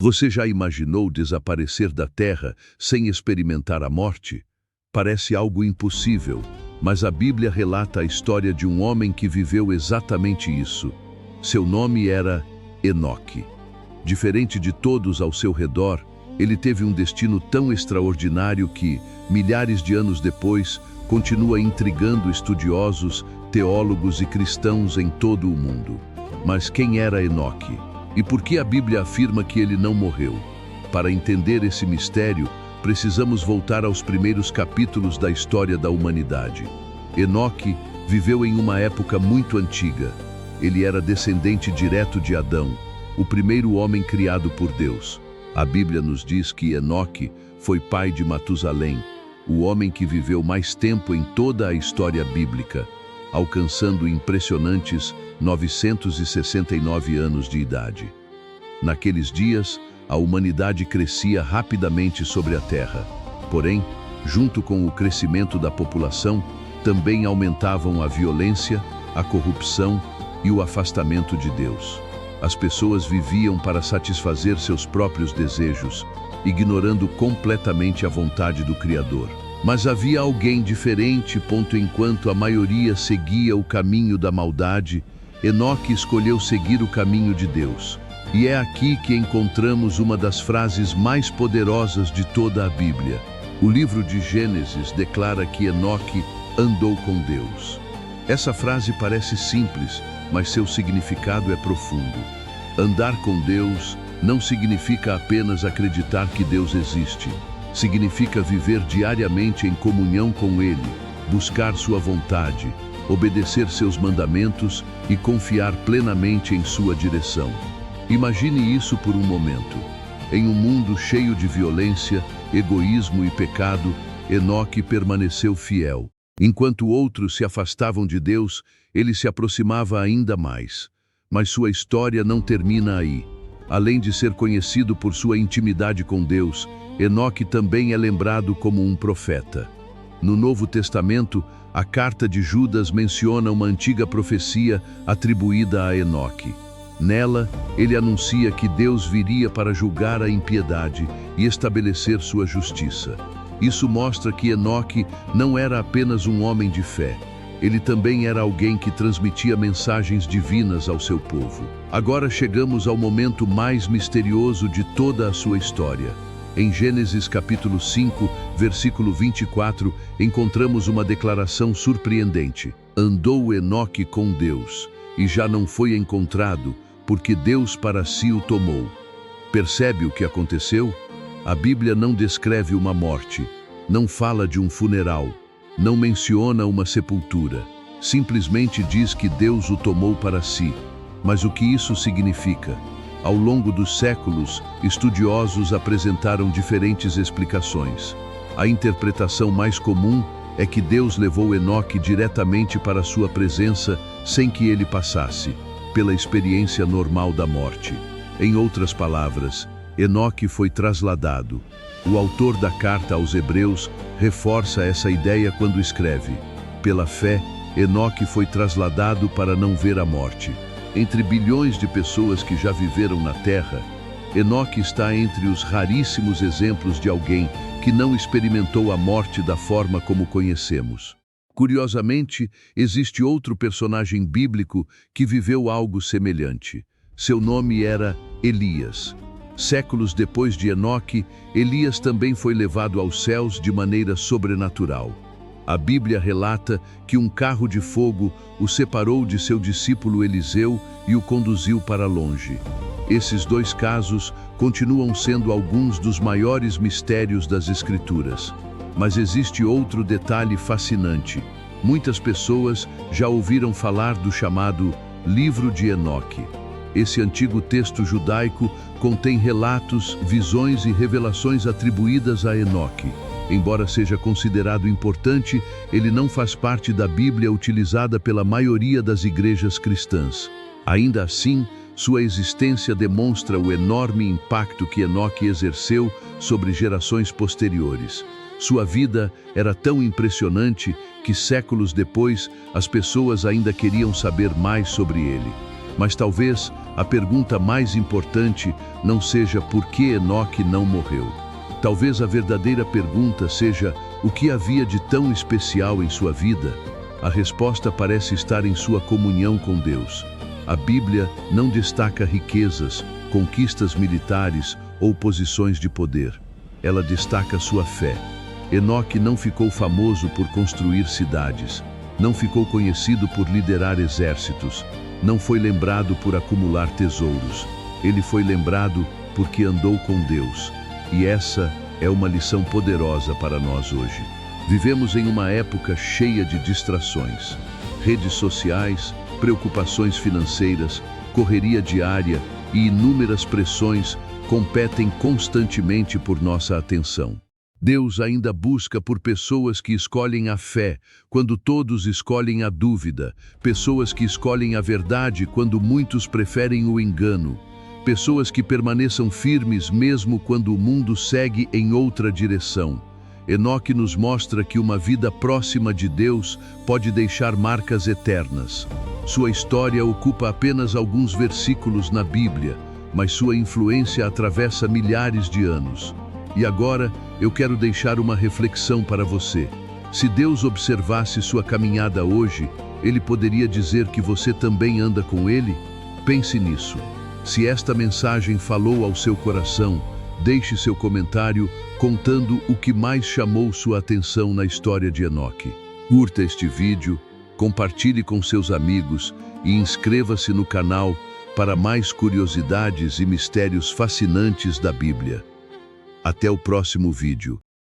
Você já imaginou desaparecer da Terra sem experimentar a morte? Parece algo impossível, mas a Bíblia relata a história de um homem que viveu exatamente isso. Seu nome era Enoque. Diferente de todos ao seu redor, ele teve um destino tão extraordinário que, milhares de anos depois, continua intrigando estudiosos, teólogos e cristãos em todo o mundo. Mas quem era Enoque? E por que a Bíblia afirma que ele não morreu? Para entender esse mistério, precisamos voltar aos primeiros capítulos da história da humanidade. Enoque viveu em uma época muito antiga. Ele era descendente direto de Adão, o primeiro homem criado por Deus. A Bíblia nos diz que Enoque foi pai de Matusalém, o homem que viveu mais tempo em toda a história bíblica, alcançando impressionantes 969 anos de idade. Naqueles dias, a humanidade crescia rapidamente sobre a Terra. Porém, junto com o crescimento da população, também aumentavam a violência, a corrupção e o afastamento de Deus. As pessoas viviam para satisfazer seus próprios desejos, ignorando completamente a vontade do Criador. Mas havia alguém diferente, enquanto a maioria seguia o caminho da maldade, Enoque escolheu seguir o caminho de Deus. E é aqui que encontramos uma das frases mais poderosas de toda a Bíblia. O livro de Gênesis declara que Enoque andou com Deus. Essa frase parece simples, mas seu significado é profundo. Andar com Deus não significa apenas acreditar que Deus existe. Significa viver diariamente em comunhão com Ele, buscar sua vontade, obedecer seus mandamentos e confiar plenamente em sua direção. Imagine isso por um momento. Em um mundo cheio de violência, egoísmo e pecado, Enoque permaneceu fiel. Enquanto outros se afastavam de Deus, ele se aproximava ainda mais. Mas sua história não termina aí. Além de ser conhecido por sua intimidade com Deus, Enoque também é lembrado como um profeta. No Novo Testamento, a carta de Judas menciona uma antiga profecia atribuída a Enoque. Nela, ele anuncia que Deus viria para julgar a impiedade e estabelecer sua justiça. Isso mostra que Enoque não era apenas um homem de fé. Ele também era alguém que transmitia mensagens divinas ao seu povo. Agora chegamos ao momento mais misterioso de toda a sua história. Em Gênesis capítulo 5, versículo 24, encontramos uma declaração surpreendente. Andou Enoque com Deus, e já não foi encontrado, porque Deus para si o tomou. Percebe o que aconteceu? A Bíblia não descreve uma morte, não fala de um funeral, não menciona uma sepultura. Simplesmente diz que Deus o tomou para si. Mas o que isso significa? Ao longo dos séculos, estudiosos apresentaram diferentes explicações. A interpretação mais comum é que Deus levou Enoque diretamente para sua presença sem que ele passasse, pela experiência normal da morte. Em outras palavras, Enoque foi trasladado. O autor da carta aos Hebreus reforça essa ideia quando escreve: pela fé, Enoque foi trasladado para não ver a morte. Entre bilhões de pessoas que já viveram na Terra, Enoque está entre os raríssimos exemplos de alguém que não experimentou a morte da forma como conhecemos. Curiosamente, existe outro personagem bíblico que viveu algo semelhante. Seu nome era Elias. Séculos depois de Enoque, Elias também foi levado aos céus de maneira sobrenatural. A Bíblia relata que um carro de fogo o separou de seu discípulo Eliseu e o conduziu para longe. Esses dois casos continuam sendo alguns dos maiores mistérios das Escrituras. Mas existe outro detalhe fascinante. Muitas pessoas já ouviram falar do chamado Livro de Enoque. Esse antigo texto judaico contém relatos, visões e revelações atribuídas a Enoque. Embora seja considerado importante, ele não faz parte da Bíblia utilizada pela maioria das igrejas cristãs. Ainda assim, sua existência demonstra o enorme impacto que Enoque exerceu sobre gerações posteriores. Sua vida era tão impressionante que séculos depois as pessoas ainda queriam saber mais sobre ele. Mas talvez A pergunta mais importante não seja por que Enoque não morreu. Talvez a verdadeira pergunta seja o que havia de tão especial em sua vida. A resposta parece estar em sua comunhão com Deus. A Bíblia não destaca riquezas, conquistas militares ou posições de poder. Ela destaca sua fé. Enoque não ficou famoso por construir cidades, não ficou conhecido por liderar exércitos, não foi lembrado por acumular tesouros. Ele foi lembrado porque andou com Deus. E essa é uma lição poderosa para nós hoje. Vivemos em uma época cheia de distrações. Redes sociais, preocupações financeiras, correria diária e inúmeras pressões competem constantemente por nossa atenção. Deus ainda busca por pessoas que escolhem a fé, quando todos escolhem a dúvida, pessoas que escolhem a verdade quando muitos preferem o engano, pessoas que permaneçam firmes mesmo quando o mundo segue em outra direção. Enoque nos mostra que uma vida próxima de Deus pode deixar marcas eternas. Sua história ocupa apenas alguns versículos na Bíblia, mas sua influência atravessa milhares de anos. E agora, eu quero deixar uma reflexão para você. Se Deus observasse sua caminhada hoje, Ele poderia dizer que você também anda com Ele? Pense nisso. Se esta mensagem falou ao seu coração, deixe seu comentário contando o que mais chamou sua atenção na história de Enoque. Curta este vídeo, compartilhe com seus amigos e inscreva-se no canal para mais curiosidades e mistérios fascinantes da Bíblia. Até o próximo vídeo.